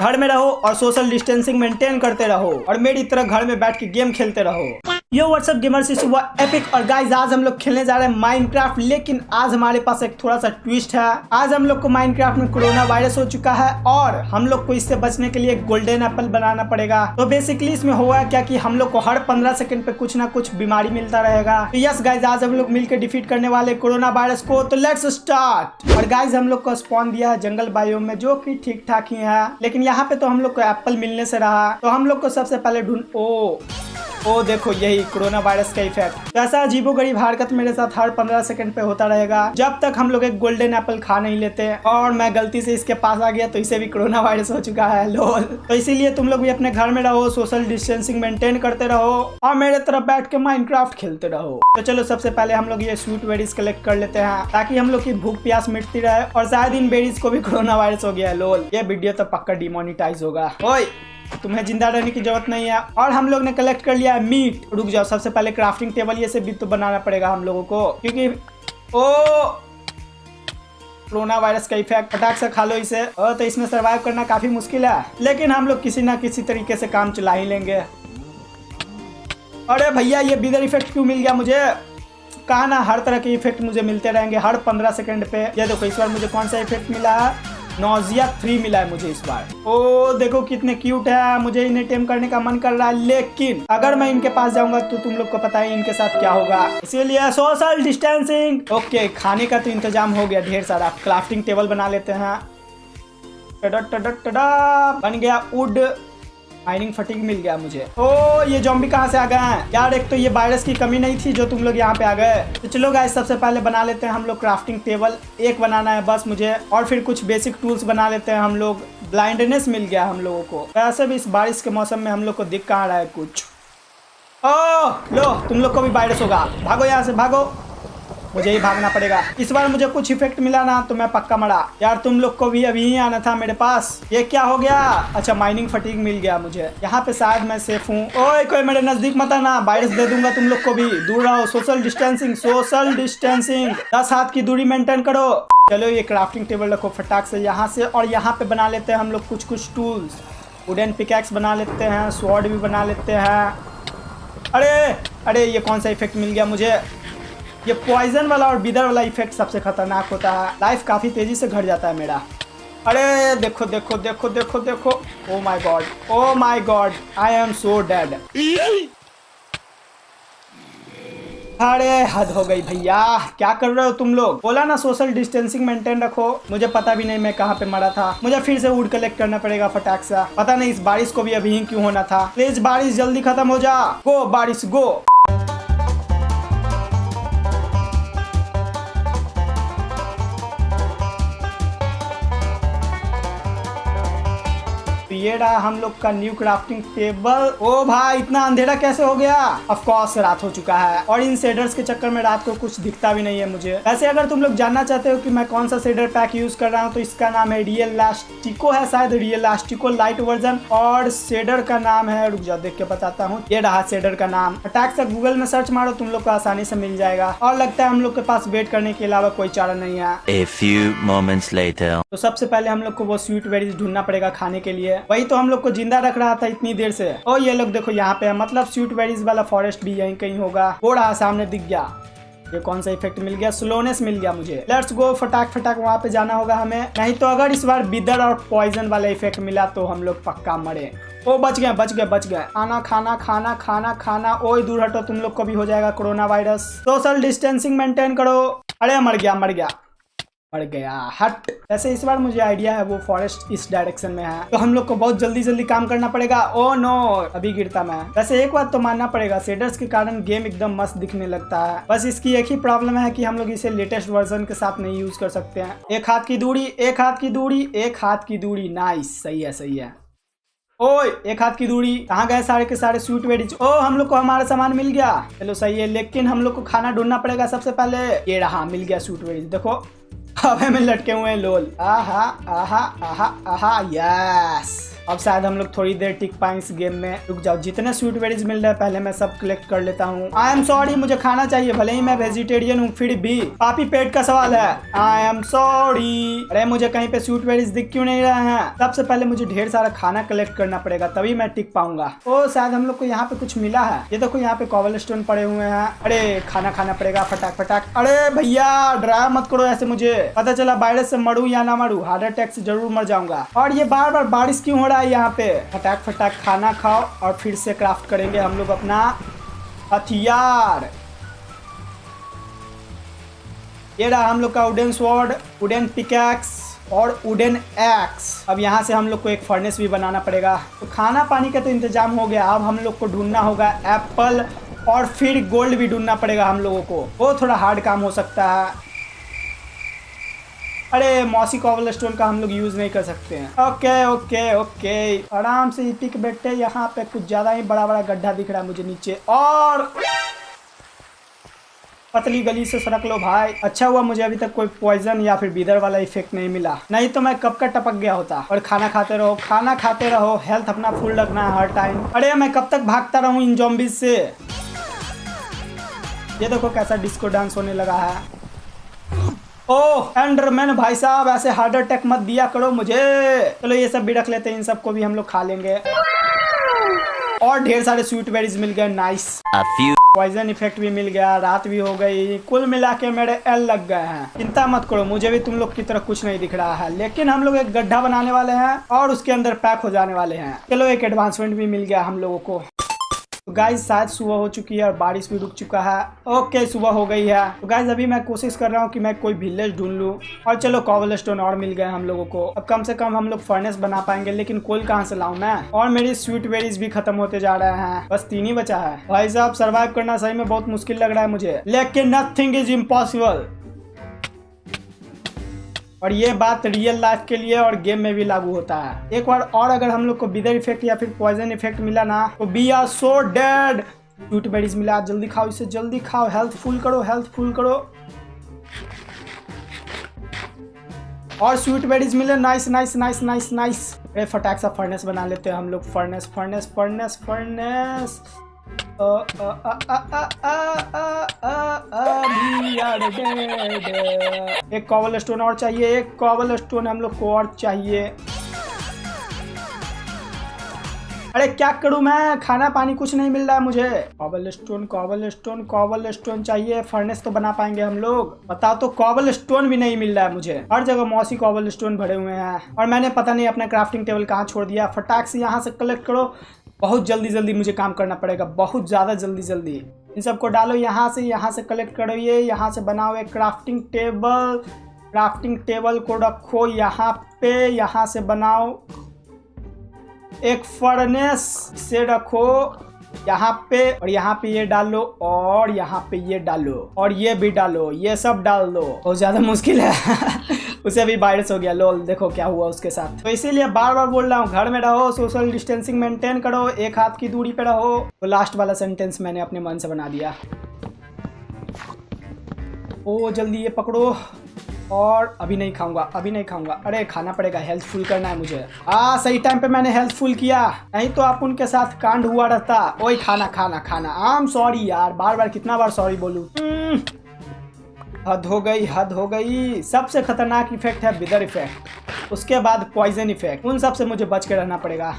घर में रहो और सोशल डिस्टेंसिंग मेंटेन करते रहो और मेरी तरह घर में बैठ के गेम खेलते रहो। यो व्हाट्सअप गेमर्स, इस हुआ एपिक और गाइस आज हम लोग खेलने जा रहे हैं माइनक्राफ्ट। लेकिन आज हमारे पास एक थोड़ा सा ट्विस्ट है। आज हम लोग को माइनक्राफ्ट में कोरोना वायरस हो चुका है और हम लोग को इससे बचने के लिए गोल्डन एप्पल बनाना पड़ेगा। तो बेसिकली इसमें होगा क्या कि हम लोग को हर 15 सेकंड पे कुछ ना कुछ बीमारी मिलता रहेगा। तो यस गाइस, आज हम लोग मिलकर डिफीट करने वाले कोरोना वायरस को। तो लेट्स स्टार्ट। और गाइस हम लोग को स्पॉन दिया है जंगल बायोम में, जो कि ठीक ठाक ही है। लेकिन यहाँ पे तो हम लोग को एप्पल मिलने से रहा। तो हम लोग को सबसे पहले ओ देखो, यही कोरोना वायरस का इफेक्ट। तो ऐसा अजीबोगरीब हरकत मेरे साथ हर 15 सेकंड पे होता रहेगा जब तक हम लोग एक गोल्डन एप्पल खा नहीं लेते। और मैं गलती से इसके पास आ गया तो इसे भी कोरोना वायरस हो चुका है, लोल। तो इसीलिए तुम लोग भी अपने घर में रहो, सोशल डिस्टेंसिंग मेंटेन करते रहो और मेरे तरफ बैठ के माइनक्राफ्ट खेलते रहो। तो चलो सबसे पहले हम लोग ये स्वीट बेरीज कलेक्ट कर लेते हैं ताकि हम लोग की भूख प्यास मिटती रहे। और शायद इन बेरीज को भी कोरोना वायरस हो गया है, लोल। ये वीडियो तो पक्का डिमोनिटाइज होगा। ओए, तुम्हें जिंदा रहने की जरूरत नहीं है। और हम लोग ने कलेक्ट कर लिया है मीट। रुक जाओ, सबसे पहले क्राफ्टिंग टेबल ये से भी तो बनाना पड़ेगा हम लोगों को, क्योंकि कोरोना वायरस का इफेक्ट। फटाक से खा लो इसे। तो इसमें सरवाइव करना काफी मुश्किल है, लेकिन हम लोग किसी ना किसी तरीके से काम चला ही लेंगे। अरे भैया, ये बिदर इफेक्ट क्यों मिल गया मुझे? कहा ना, हर तरह के इफेक्ट मुझे मिलते रहेंगे हर 15 सेकंड पे। ये देखो, इस बार मुझे कौन सा इफेक्ट मिला है? नोजिया 3 मिला है मुझे इस बार। ओ देखो कितने क्यूट है, मुझे इन्हें टेम करने का मन कर रहा है। लेकिन अगर मैं इनके पास जाऊंगा तो तुम लोग को पता है इनके साथ क्या होगा। इसीलिए सोशल डिस्टेंसिंग। ओके, खाने का तो इंतजाम हो गया ढेर सारा। क्राफ्टिंग टेबल बना लेते हैं। टडा टडा टडा, बन गया वुड। माइनिंग फटीग मिल गया मुझे। ओ ये ज़ॉम्बी कहाँ से आ गए हैं यार? एक तो ये वायरस की कमी नहीं थी जो तुम लोग यहाँ पे आ गए। तो चलो गाइस, सबसे पहले बना लेते हैं हम लोग क्राफ्टिंग टेबल। एक बनाना है बस मुझे, और फिर कुछ बेसिक टूल्स बना लेते हैं हम लोग। ब्लाइंडनेस मिल गया हम लोगों को। वैसे भी इस बारिश के मौसम में हम लोग को दिख कहाँ रहा है कुछ। ओह लो, तुम लोग को भी वायरस होगा। भागो यहाँ से, भागो। मुझे ही भागना पड़ेगा। इस बार मुझे कुछ इफेक्ट मिला ना तो मैं पक्का मरा। यार तुम लोग को भी अभी ही आना था मेरे पास। ये क्या हो गया? अच्छा, माइनिंग फटीग मिल गया मुझे। यहाँ पे शायद मैं सेफ हूँ। ओए, कोई मेरे नजदीक मत आना, वायरस दे दूंगा तुम लोग को भी। दूर रहो। Social distancing, social distancing. 10 हाथ की दूरी मेंटेन करो। चलो ये क्राफ्टिंग टेबल रखो फटाक से यहाँ से। और यहाँ पे बना लेते हैं हम लोग कुछ टूल्स। वुडन पिकैक्स बना लेते हैं, स्वॉर्ड भी बना लेते हैं। अरे ये कौन सा इफेक्ट मिल गया मुझे? ये पॉइजन वाला और बिदर वाला इफेक्ट सबसे खतरनाक होता है। लाइफ काफी तेजी से घट जाता है मेरा। अरे देखो देखो देखो देखो देखो। Oh my God, oh my God, I am so dead. अरे हद हो गई भैया, क्या कर रहे हो तुम लोग? बोला ना सोशल डिस्टेंसिंग मेंटेन रखो। मुझे पता भी नहीं मैं कहाँ पे मरा था। मुझे फिर से वुड कलेक्ट करना पड़ेगा फटाक से। पता नहीं इस बारिश को भी अभी ही क्यों होना था। प्लीज बारिश जल्दी खत्म हो जा। गो बारिश गो। ये रहा हम लोग का न्यू क्राफ्टिंग टेबल। ओ भाई, इतना अंधेरा कैसे हो गया? ऑफ कोर्स रात हो चुका है और इन शेडर्स के चक्कर में रात को कुछ दिखता भी नहीं है मुझे। वैसे अगर तुम लोग जानना चाहते हो कि मैं कौन सा शेडर पैक यूज कर रहा हूँ तो इसका नाम है रियलास्टिको है, शायद रियलास्टिको लाइट वर्जन। और शेडर का नाम है, रुक जाओ देख के बताता हूँ। ये रहा शेडर का नाम। अटैक से गूगल में सर्च मारो, तुम लोग को आसानी से मिल जाएगा। और लगता है हम लोग के पास वेट करने के अलावा कोई चारा नहीं है। A few moments later. तो सबसे पहले हम लोग को वो स्वीट बेरीज ढूंढना पड़ेगा खाने के लिए। वही तो हम लोग को जिंदा रख रहा था इतनी देर से। ओ ये लोग देखो यहाँ पे है, मतलब स्वीट बेरीज वाला फॉरेस्ट भी यहीं कहीं होगा। वो रहा सामने, दिख गया। ये कौन सा इफेक्ट मिल गया? स्लोनेस मिल गया मुझे। लेट्स गो, फटाक फटाक वहाँ पे जाना होगा हमें। नहीं तो अगर इस बार बिदर और पॉइजन वाला इफेक्ट मिला तो हम लोग पक्का मरे। ओ बच गए बच गए बच गए। खाना खाना खाना खाना खाना। ओए दूर हटो, तुम लोग को भी हो जाएगा corona virus. Social distancing maintain करो। अरे मर गया मर गया मर गया, हट। वैसे इस बार मुझे आइडिया है, वो फॉरेस्ट इस डायरेक्शन में है तो हम लोग को बहुत जल्दी जल्दी काम करना पड़ेगा। ओ नो, अभी गिरता मैं। वैसे एक बात तो मानना पड़ेगा, शेडर्स के कारण गेम एकदम मस्त दिखने लगता है। बस इसकी एक ही प्रॉब्लम है कि हम लोग इसे लेटेस्ट वर्जन के साथ नहीं यूज कर सकते हैं। एक हाथ की दूरी, एक हाथ की दूरी, एक हाथ की दूरी। नाइस, सही है सही है। ओए एक हाथ की दूरी। कहाँ गए सारे के सारे स्वीट बेरीज? ओ हम लोग को हमारा सामान मिल गया। चलो सही है, लेकिन हम लोग को खाना ढूंढना पड़ेगा सबसे पहले। ये रहा, मिल गया स्वीट बेरीज। देखो हवा में लटके हुए हैं, लोल। आहा आहा आहा आहा, यस। अब शायद हम लोग थोड़ी देर टिक पाए इस गेम में। रुक जाओ, जितने स्वीट बेरीज मिल रहे हैं पहले मैं सब कलेक्ट कर लेता हूँ। आई एम सॉरी, मुझे खाना चाहिए, भले ही मैं वेजिटेरियन हूँ फिर भी पापी पेट का सवाल है। I am sorry. अरे मुझे कहीं पे स्वीट बेरीज दिख क्यों नहीं रहे हैं? सबसे पहले मुझे ढेर सारा खाना कलेक्ट करना पड़ेगा तभी मैं टिक पाऊंगा। ओ शायद हम लोग को यहाँ पे कुछ मिला है। ये देखो यहाँ पे कॉबल स्टोन पड़े हुए हैं। अरे खाना खाना पड़ेगा फटाक फटाक। अरे भैया डरा मत करो ऐसे, मुझे पता चला वायरस से मरूं या ना मरूं, हार्ट अटैक से जरूर मर जाऊंगा। और ये बार बार बारिश क्यों हो रहा है यहाँ पे? फटाक फटाक खाना खाओ और फिर से क्राफ्ट करेंगे हम लोग अपना हथियार। ये रहा हम लोग का वुडन स्वॉर्ड, वुडन पिकैक्स और वुडन एक्स। अब यहाँ से हम लोग को एक फर्नेस भी बनाना पड़ेगा। तो खाना पानी का तो इंतजाम हो गया, अब हम लोग को ढूंढना होगा एप्पल और फिर गोल्ड भी ढूंढना पड़ेगा हम लोगों को। वो थोड़ा हार्ड काम हो सकता है। अरे मॉसी कॉबल स्टोन का हम लोग यूज नहीं कर सकते हैं। ओके ओके ओके, आराम से टिक बैठे। यहाँ पे कुछ ज्यादा ही बड़ा बड़ा गड्ढा दिख रहा है मुझे नीचे, और पतली गली से सड़क लो भाई। अच्छा हुआ मुझे अभी तक कोई पॉइजन या फिर बीदर वाला इफेक्ट नहीं मिला, नहीं तो मैं कब का टपक गया होता। और खाना खाते रहो, खाना खाते रहो, हेल्थ अपना फुल रखना है हर टाइम। अरे मैं कब तक भागता रहूं इन ज़ॉम्बीज से। ये देखो कैसा डिस्को डांस होने लगा है। ओह एंडरमैन भाई साहब, ऐसे हार्ट अटैक मत दिया करो मुझे। चलो ये सब भी रख लेते हैं, इन सबको भी हम लोग खा लेंगे। और ढेर सारे स्वीट बेरीज मिल गए, नाइस। पॉइजन इफेक्ट भी मिल गया, रात भी हो गई, कुल मिला के मेरे एल लग गए हैं। चिंता मत करो, मुझे भी तुम लोग की तरह कुछ नहीं दिख रहा है, लेकिन हम लोग एक गड्ढा बनाने वाले हैं और उसके अंदर पैक हो जाने वाले हैं। चलो एक एडवांसमेंट भी मिल गया हम लोगों को। तो गाइज शायद सुबह हो चुकी है और बारिश भी रुक चुका है। ओके सुबह हो गई है। तो गाइज अभी मैं कोशिश कर रहा हूँ कि मैं कोई विलेज ढूंढ लूँ। और चलो कॉबल स्टोन और मिल गए हम लोगों को। अब कम से कम हम लोग फर्नेस बना पाएंगे, लेकिन कोल कहाँ से लाऊं मैं? और मेरी स्वीट बेरीज भी खत्म होते जा रहे हैं, बस 3 ही बचा है। भाई साहब सर्वाइव करना सही में बहुत मुश्किल लग रहा है मुझे, लेकिन नथिंग इज इम्पॉसिबल। और ये बात रियल लाइफ के लिए और गेम में भी लागू होता है। एक बार और अगर हम लोग को बिदर इफेक्ट या फिर पॉइजन इफेक्ट मिला ना तो we are so dead. Sweet berries मिला, जल्दी खाओ इसे, जल्दी खाओ, हेल्थ फुल करो, हेल्थ फुल करो। और स्वीट बेरीज मिले, nice nice nice nice nice. अरे फटाक सा फर्नेस बना लेते हैं हम लोग। Furnace furnace furnace furnace. एक कॉबल स्टोन और चाहिए, एक कॉबल स्टोन हम लोग को और चाहिए। अरे क्या करूं मैं, खाना पानी कुछ नहीं मिल रहा है मुझे। Cobble stone cobble stone cobble stone चाहिए, फर्नेस तो बना पाएंगे हम लोग। बताओ तो कॉबल स्टोन भी नहीं मिल रहा है मुझे, हर जगह मौसी कॉबल स्टोन भरे हुए हैं। और मैंने पता नहीं अपना क्राफ्टिंग टेबल कहाँ छोड़ दिया। फटाक से यहाँ से कलेक्ट करो, बहुत जल्दी जल्दी मुझे काम करना पड़ेगा, बहुत ज़्यादा जल्दी जल्दी। इन सबको डालो यहाँ से कलेक्ट करो, ये यहाँ से बनाओ एक क्राफ्टिंग टेबल। क्राफ्टिंग टेबल को रखो यहाँ पे, यहाँ से बनाओ एक फर्नेस से रखो यहाँ पे, और यहाँ पे ये डालो, और यहाँ पे ये डालो, और ये भी डालो, ये सब डाल दो। बहुत ज्यादा मुश्किल है उसे भी वायरस हो गया, लोल देखो क्या हुआ उसके साथ। तो इसीलिए बार बार बोल रहा हूँ, घर में रहो, सोशल डिस्टेंसिंग मेंटेन करो, एक हाथ की दूरी पे रहो। तो लास्ट वाला सेंटेंस मैंने अपने मन से बना दिया। ओ जल्दी ये पकड़ो, और अभी नहीं खाऊंगा, अभी नहीं खाऊंगा। अरे खाना पड़ेगा, हेल्थ फुल करना है मुझे। सही टाइम पे मैंने हेल्थ फुल किया, नहीं तो आप उनके साथ कांड हुआ रहता। ओए खाना खाना खाना। आई एम सॉरी यार, बार बार कितना बार सॉरी बोलूं। हद हो गई, हद हो गई। सबसे खतरनाक इफेक्ट है विदर इफेक्ट, उसके बाद पॉइजन इफेक्ट। उन सब से मुझे बच के रहना पड़ेगा।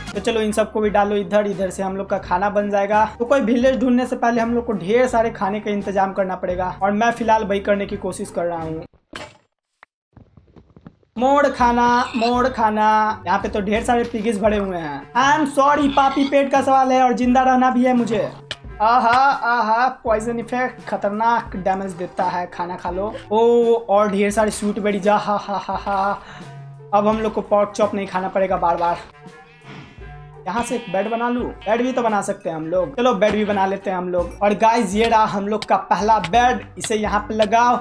तो चलो इन सबको भी डालो इधर, इधर से हम लोग का खाना बन जाएगा। तो कोई विलेज ढूंढने से पहले हम लोग को ढेर सारे खाने का इंतजाम करना पड़ेगा, और मैं फिलहाल वही करने की कोशिश कर रहा हूँ। मोड़ खाना, मोड़ खाना। यहाँ पे तो ढेर सारे पिगिस भरे हुए हैं। आई एम सॉरी, पापी पेट का सवाल है और जिंदा रहना भी है मुझे। आहा आहा, पॉइजन इफेक्ट खतरनाक डैमेज देता है, खाना खा लो। ओ और ढेर सारे स्वीट बेरीज। हा हा हा हा। अब हम लोग को पॉर्क चॉप नहीं खाना पड़ेगा बार बार। यहाँ से एक बेड बना लूं, बेड भी तो बना सकते हैं हम लोग। चलो बेड भी बना लेते हैं हम लोग। और गाइस ये रहा हम लोग का पहला बेड, इसे यहाँ पे लगाओ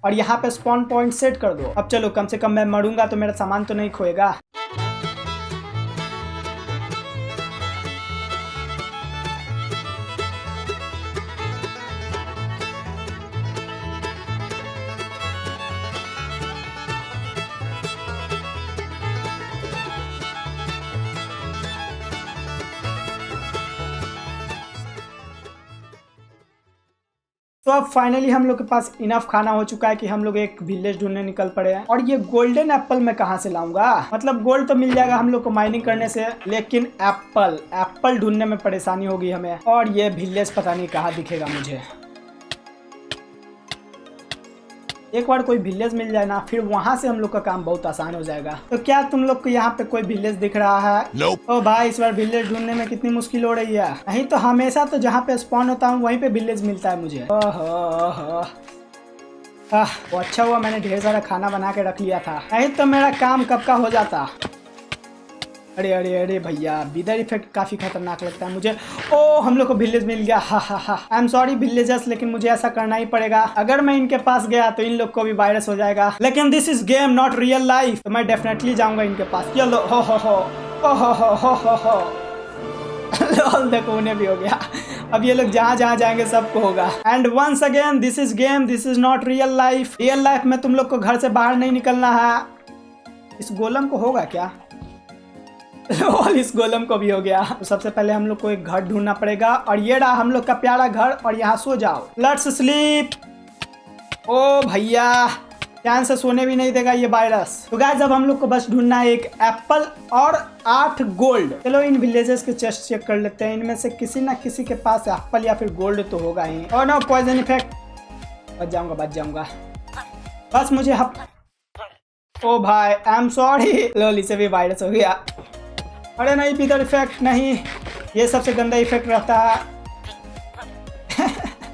और यहाँ पे स्पॉन पॉइंट सेट कर दो। अब चलो कम से कम मैं मरूंगा तो मेरा सामान तो नहीं खोएगा। तो अब फाइनली हम लोग के पास इनफ खाना हो चुका है कि हम लोग एक विलेज ढूंढने निकल पड़े हैं। और ये गोल्डन एप्पल मैं कहाँ से लाऊंगा? मतलब गोल्ड तो मिल जाएगा हम लोग को माइनिंग करने से, लेकिन एप्पल ढूंढने में परेशानी होगी हमें। और ये विलेज पता नहीं कहाँ दिखेगा मुझे। एक बार कोई विलेज मिल जाए ना, फिर वहां से हम लोग का काम बहुत आसान हो जाएगा। तो क्या तुम लोग को यहाँ पे कोई विलेज दिख रहा है? Nope. ओ भाई, इस बार विलेज ढूंढने में कितनी मुश्किल हो रही है। नहीं तो हमेशा तो जहाँ पे स्पॉन होता हूँ वहीं पे विलेज मिलता है मुझे। ओहो, वो अच्छा हुआ मैंने ढेर सारा खाना बना के रख लिया था, नहीं तो मेरा काम कब का हो जाता। अरे अरे अरे भैया, विदर इफेक्ट काफी खतरनाक लगता है मुझे। ओ, हम लोग को विलेज मिल गया। हा हा हा। आई एम सॉरी विलेजर्स, लेकिन मुझे ऐसा करना ही पड़ेगा। अगर मैं इनके पास गया तो इन लोग को भी वायरस हो जाएगा। लेकिन this is game not real life, तो मैं डेफिनेटली जाऊंगा इनके पास। ये लो, हो देखो उन्हें भी हो गया। अब ये लोग जहाँ जहाँ जाएंगे सबको होगा। And once again this is game, this is not real life. Real life में तुम लोग को घर से बाहर नहीं निकलना है। इस गोलम को होगा क्या? और इस गोलम को भी हो गया। तो सबसे पहले हम लोग को एक घर ढूंढना पड़ेगा। और ये रहा हम लोग का प्यारा घर, और यहाँ सो जाओ। Let's sleep. ओ भैया, चैन से सोने भी नहीं देगा ये वायरस। तो गाइस अब हम लोग को बस ढूंढना है एक एप्पल और 8 गोल्ड। चलो इन विलेजेस के चेस्ट चेक कर लेते हैं। इनमें से किसी ना किसी के पास एप्पल या फिर गोल्ड तो होगा ही। और नो पॉइजन इफेक्ट, बच जाऊंगा। बस मुझे ओ भाई, आई एम सॉरी। लोली से भी वायरस हो गया। अरे नहीं, विदर इफेक्ट नहीं, ये सबसे गंदा इफेक्ट रहता है।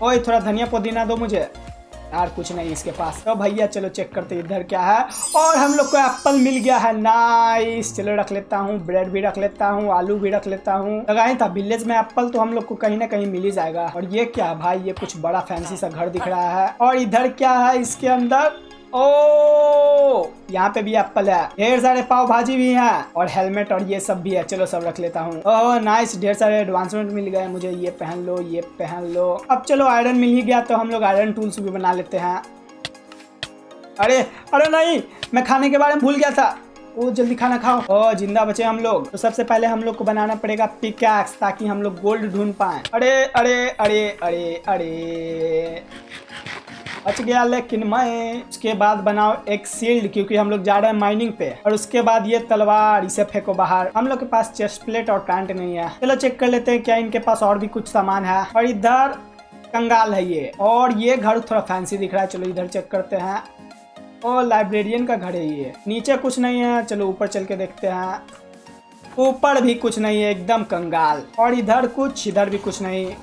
ओए थोड़ा धनिया पुदीना दो मुझे यार, कुछ नहीं इसके पास। तो भैया चलो चेक करते इधर क्या है। और हम लोग को एप्पल मिल गया है, नाइस। चलो रख लेता हूँ, ब्रेड भी रख लेता हूँ, आलू भी रख लेता हूँ। लगाए था विलेज में एप्पल, तो हम लोग को कहीं ना कहीं मिल ही जाएगा। और ये क्या भाई, ये कुछ बड़ा फैंसी सा घर दिख रहा है। और इधर क्या है इसके अंदर? ओ, यहाँ पे भी एप्पल है, ढेर सारे पाव भाजी भी हैं, और हेलमेट और ये सब भी है। चलो सब रख लेता हूँ। ओह नाइस, ढेर सारे एडवांसमेंट मिल गए मुझे। ये पहन लो, ये पहन लो। अब चलो आयरन मिल ही गया, तो हम लोग आयरन टूल्स भी बना लेते हैं। अरे अरे नहीं, मैं खाने के बारे में भूल गया था। ओ जल्दी खाना खाओ। ओ जिंदा बचे हम लोग। तो सबसे पहले हम लोग को बनाना पड़ेगा पिकैक्स, ताकि हम लोग गोल्ड ढूंढ पाए। अरे अरे अरे अरे अरे, बच गया। लेकिन मैं उसके बाद बनाओ एक शील्ड, क्योंकि हम लोग जा रहे हैं माइनिंग पे। और उसके बाद ये तलवार, इसे फेंको बाहर। हम लोग के पास चेस्ट प्लेट और पैंट नहीं है। चलो चेक कर लेते हैं क्या इनके पास और भी कुछ सामान है। और इधर कंगाल है ये, और ये घर थोड़ा फैंसी दिख रहा है। चलो इधर चेक करते हैं। और लाइब्रेरियन का घर है ये। नीचे कुछ नहीं है, चलो ऊपर चल के देखते हैं। ऊपर भी कुछ नहीं है, एकदम कंगाल। और इधर कुछ, इधर भी कुछ नहीं।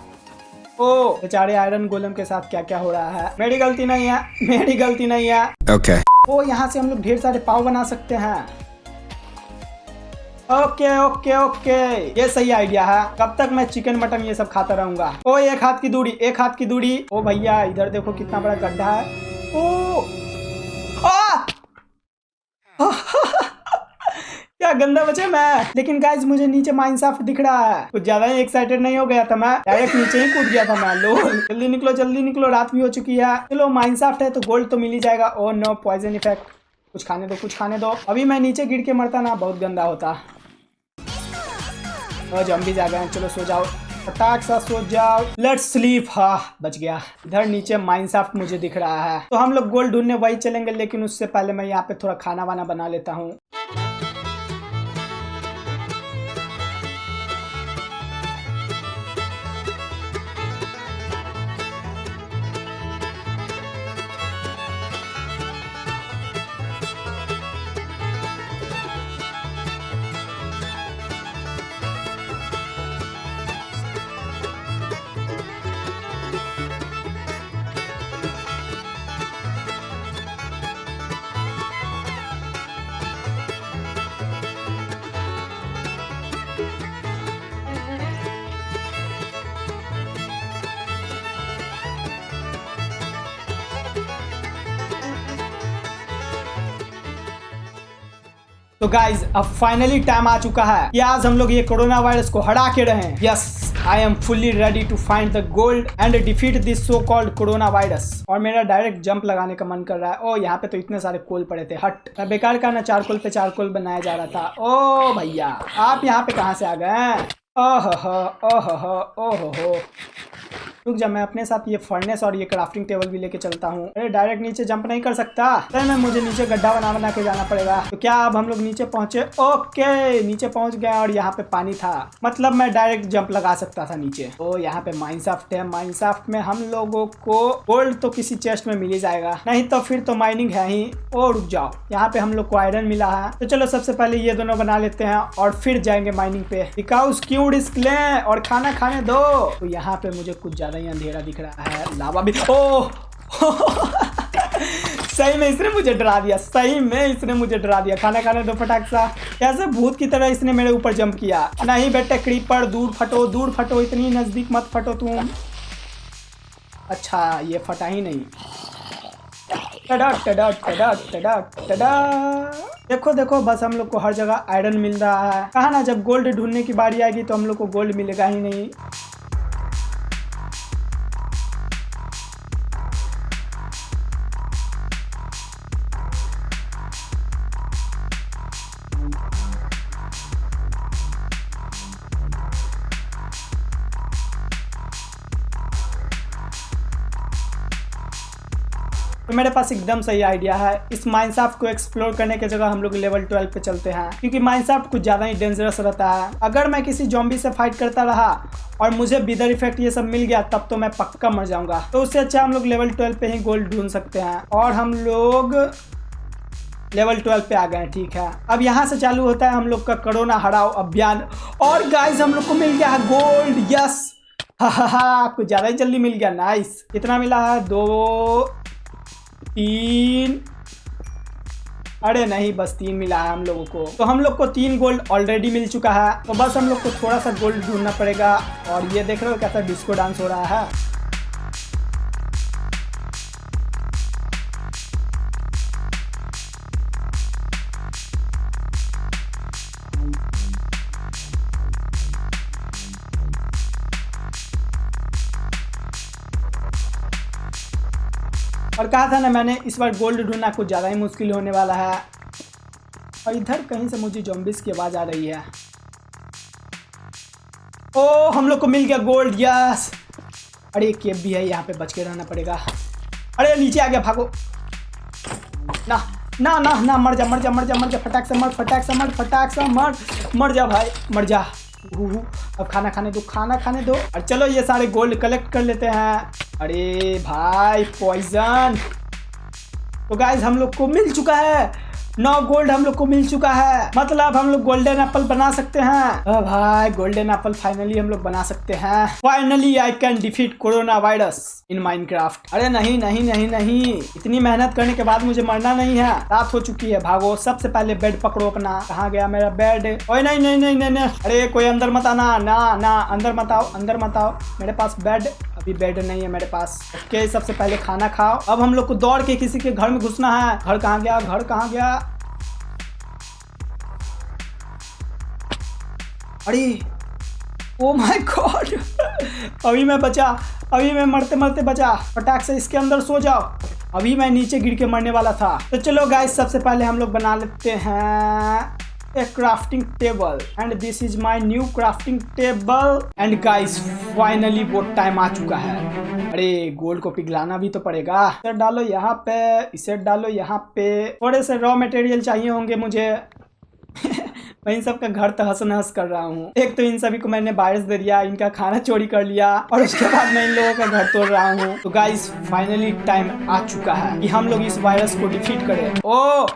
ओ बेचारे आयरन गोलम के साथ क्या क्या हो रहा है। मेरी गलती नहीं है, मेरी गलती नहीं है। Okay. ओ यहाँ से हम लोग ढेर सारे पाव बना सकते हैं। ओके ओके ओके, ये सही आइडिया है। कब तक मैं चिकन मटन ये सब खाता रहूंगा। ओ एक हाथ की दूरी, एक हाथ की दूरी। ओ भैया इधर देखो कितना बड़ा गड्ढा है। ओ क्या गंदा बचे मैं। लेकिन गाइस मुझे नीचे माइनक्राफ्ट दिख रहा है। कुछ ज्यादा ही एक्साइटेड नहीं हो गया था मैं, डायरेक्ट नीचे ही कूद गया था मैं। लो जल्दी निकलो, जल्दी निकलो, रात भी हो चुकी है। चलो माइनक्राफ्ट है तो गोल्ड तो मिल ही जाएगा। Oh no, poison effect. कुछ खाने दो, कुछ खाने दो। अभी मैं नीचे गिर के मरता ना, बहुत गंदा होता। ज़ॉम्बीज़ आ गए, चलो सो जाओ, फटाक सा सो जाओ। Let's sleep. हाँ बच गया। इधर नीचे माइनक्राफ्ट मुझे दिख रहा है, तो हम लोग गोल्ड ढूंढने वही चलेंगे। लेकिन उससे पहले मैं यहाँ पे थोड़ा खाना वाना बना लेता हूँ। तो गाइज अब फाइनली टाइम आ चुका है कि आज हम लोग ये कोरोना वायरस को हरा के रहें। Yes, I am fully ready to find the gold and defeat this so called corona virus. और मेरा डायरेक्ट जंप लगाने का मन कर रहा है। ओ यहाँ पे तो इतने सारे कोल पड़े थे, हट। मैं बेकार का ना चारकोल पे चारकोल बनाया जा रहा था। ओ भैया आप यहाँ पे कहाँ से आ गए? ओहो ओहो ओहो। रुक जा, मैं अपने साथ ये फर्नेस और ये क्राफ्टिंग टेबल भी लेके चलता हूँ। अरे डायरेक्ट नीचे जंप नहीं कर सकता, मैं मुझे नीचे गड्ढा बना के जाना पड़ेगा। तो क्या अब हम लोग नीचे पहुंचे? ओके, नीचे पहुंच गए और यहाँ पे पानी था, मतलब मैं डायरेक्ट जंप लगा सकता था नीचे। तो यहाँ पे माइनशाफ्ट है, माइनशाफ्ट में हम लोगों को गोल्ड तो किसी चेस्ट में मिल ही जाएगा, नहीं तो फिर तो माइनिंग है ही। ओ रुक जाओ, यहाँ पे हम लोग को आयरन मिला है, तो चलो सबसे पहले ये दोनों बना लेते हैं और फिर जाएंगे माइनिंग पे। बिकॉज क्यों रिस्क लें, और खाना खाने दो। तो यहाँ पे मुझे कुछ ज्यादा ही अंधेरा दिख रहा है, लावा भी। ओह सही में इसने मुझे डरा दिया, सही में इसने मुझे डरा दिया। खाना खाने दो फटाक सा। कैसे भूत की तरह इसने मेरे ऊपर जंप किया। नहीं बेटे क्रीपर, दूर फटो, दूर फटो, इतनी नजदीक मत फटो तुम। अच्छा ये फटा ही नहीं। टडा टडा टडा टडा टडा। देखो देखो, बस हम लोग को हर जगह आयरन मिल रहा है। कहा ना जब गोल्ड ढूंढने की बारी आएगी तो हम लोग को गोल्ड मिलेगा ही नहीं। तो मेरे पास एकदम सही आइडिया है। इस माइनशाफ्ट को एक्सप्लोर करने की जगह हम लोग लेवल 12 पे चलते हैं, क्योंकि माइनशाफ्ट कुछ ज़्यादा ही डेंजरस रहता है। अगर मैं किसी जॉम्बी से फाइट करता रहा और मुझे विदर इफेक्ट ये सब मिल गया तब तो मैं पक्का मर जाऊंगा। तो उससे अच्छा हम लोग लेवल 12 पे ही गोल्ड ढूंढ सकते हैं। और हम लोग लेवल 12 पे आ गए। ठीक है, अब यहाँ से चालू होता है हम लोग का कोरोना हराओ अभियान। और गाइस हम लोग को मिल गया है गोल्ड। यस, हा कुछ ज़्यादा ही जल्दी मिल गया। नाइस। कितना मिला है? 2 3, अरे नहीं बस 3 मिला है हम लोगों को। तो हम लोग को 3 गोल्ड ऑलरेडी मिल चुका है। तो बस हम लोग को थोड़ा सा गोल्ड ढूंढना पड़ेगा। और ये देख रहे हो कैसा डिस्को डांस हो रहा है। और कहा था ना मैंने, इस बार गोल्ड ढूंढना कुछ ज़्यादा ही मुश्किल होने वाला है। और इधर कहीं से मुझे ज़ॉम्बीज़ की आवाज़ आ रही है। ओ हम लोग को मिल गया गोल्ड। यस। अरे एक केव भी है, यहाँ पे बच के रहना पड़ेगा। अरे नीचे आ गया, भागो। ना ना ना ना, मर जा मर जा मर जा मर जा, फटाक से मर, फटाक से मर, फटाक से मर, मर जा भाई मर जा। अब खाना खाने दो, खाना खाने दो। और चलो ये सारे गोल्ड कलेक्ट कर लेते हैं। अरे भाई पॉइजन। तो गाइस हम लोग को मिल चुका है 9 गोल्ड, हम लोग को मिल चुका है। मतलब हम लोग गोल्डन एप्पल बना सकते हैं। भाई गोल्डन एप्पल फाइनली हम लोग बना सकते हैं। Finally I can defeat corona virus in Minecraft. अरे नहीं नहीं नहीं नहीं, इतनी मेहनत करने के बाद मुझे मरना नहीं है। रात हो चुकी है, भागो। सबसे पहले बेड पकड़ो अपना। कहाँ गया मेरा बेड? ओए नहीं नहीं नहीं नहीं नहीं, अरे कोई अंदर मत आना। ना ना अंदर मत आओ, अंदर मत आओ। मेरे पास बेड, अभी बेड नहीं है मेरे पास। ओके सबसे पहले खाना खाओ। अब हम लोग को दौड़ के किसी के घर में घुसना है। घर कहाँ गया? घर कहाँ गया? अरे ओ माय गॉड, अभी मैं बचा, अभी मैं मरते मरते बचा। फटाक से इसके अंदर सो जाओ। अभी मैं नीचे गिर के मरने वाला था। तो चलो गाइस सबसे पहले हम लोग बना लेते हैं a crafting table and this is my new crafting table and guys finally वो टाइम आ चुका है। अरे गोल्ड को पिघलाना भी तो पड़ेगा। इसे डालो यहाँ पे, इसे डालो यहाँ पे। थोड़े से रॉ मटेरियल चाहिए होंगे मुझे। मैं इन सब का घर तहस नहस कर रहा हूँ। एक तो इन सभी को मैंने वायरस दे दिया, इनका खाना चोरी कर लिया और उसके बाद मैं इन लोगों का घर तोड़ रहा हूँ। तो गाइस फाइनली टाइम आ चुका है कि हम लोग इस वायरस को डिफीट करें। ओ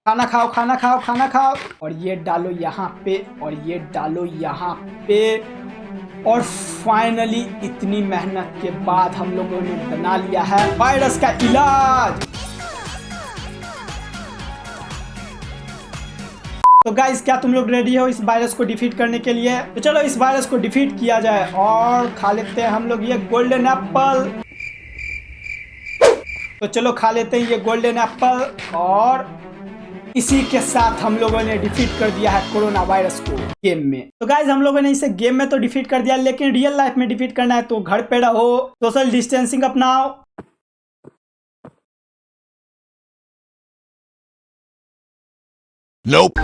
खाना खाओ, खाना खाओ, खाना खाओ। और ये डालो यहाँ पे, और ये डालो यहाँ पे। और फाइनली इतनी मेहनत के बाद हम लोगों ने बना लिया है वायरस का इलाज। तो गाइस क्या तुम लोग रेडी हो इस वायरस को डिफीट करने के लिए? तो चलो इस वायरस को डिफीट किया जाए। और खा लेते हैं हम लोग ये गोल्डन एप्पल। तो चलो खा लेते हैं ये गोल्डन एप्पल। और इसी के साथ हम लोगों ने डिफीट कर दिया है कोरोना वायरस को गेम में। तो गाइस हम लोगों ने इसे गेम में तो डिफीट कर दिया, लेकिन रियल लाइफ में डिफीट करना है तो घर पे रहो, सोशल डिस्टेंसिंग अपनाओ। Nope.